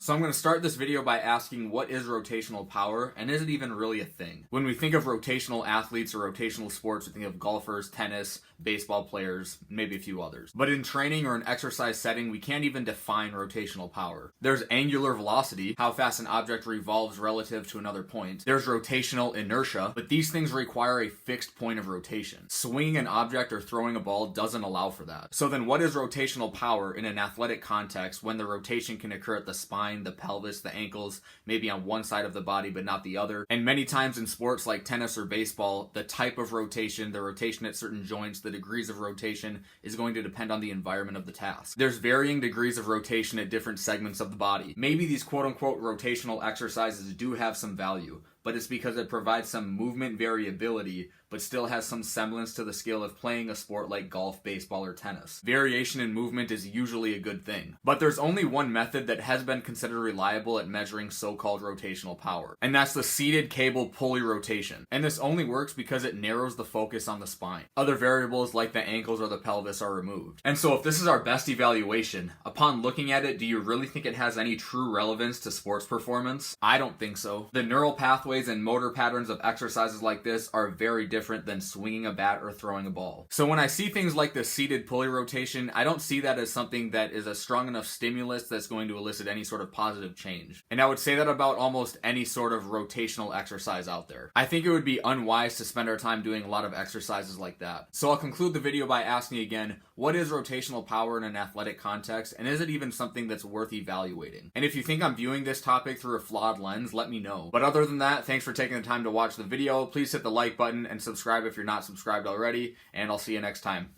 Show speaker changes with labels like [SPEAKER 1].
[SPEAKER 1] So I'm going to start this video by asking, what is rotational power, and is it even really a thing? When we think of rotational athletes or rotational sports, we think of golfers, tennis, baseball players, maybe a few others. But in training or an exercise setting, we can't even define rotational power. There's angular velocity, how fast an object revolves relative to another point. There's rotational inertia, but these things require a fixed point of rotation. Swinging an object or throwing a ball doesn't allow for that. So then what is rotational power in an athletic context when the rotation can occur at the spine, the pelvis, the ankles, maybe on one side of the body but not the other? And many times in sports like tennis or baseball, the type of rotation, the rotation at certain joints, the degrees of rotation is going to depend on the environment of the task. There's varying degrees of rotation at different segments of the body. Maybe these quote-unquote rotational exercises do have some value, but it's because it provides some movement variability, but still has some semblance to the skill of playing a sport like golf, baseball, or tennis. Variation in movement is usually a good thing. But there's only one method that has been considered reliable at measuring so-called rotational power, and that's the seated cable pulley rotation. And this only works because it narrows the focus on the spine. Other variables like the ankles or the pelvis are removed. And so if this is our best evaluation, upon looking at it, do you really think it has any true relevance to sports performance? I don't think so. The neural pathways and motor patterns of exercises like this are very different than swinging a bat or throwing a ball. So when I see things like the seated pulley rotation, I don't see that as something that is a strong enough stimulus that's going to elicit any sort of positive change. And I would say that about almost any sort of rotational exercise out there. I think it would be unwise to spend our time doing a lot of exercises like that. So I'll conclude the video by asking again, what is rotational power in an athletic context, and is it even something that's worth evaluating? And if you think I'm viewing this topic through a flawed lens, let me know. But other than that, thanks for taking the time to watch the video. Please hit the like button and subscribe if you're not subscribed already, and I'll see you next time.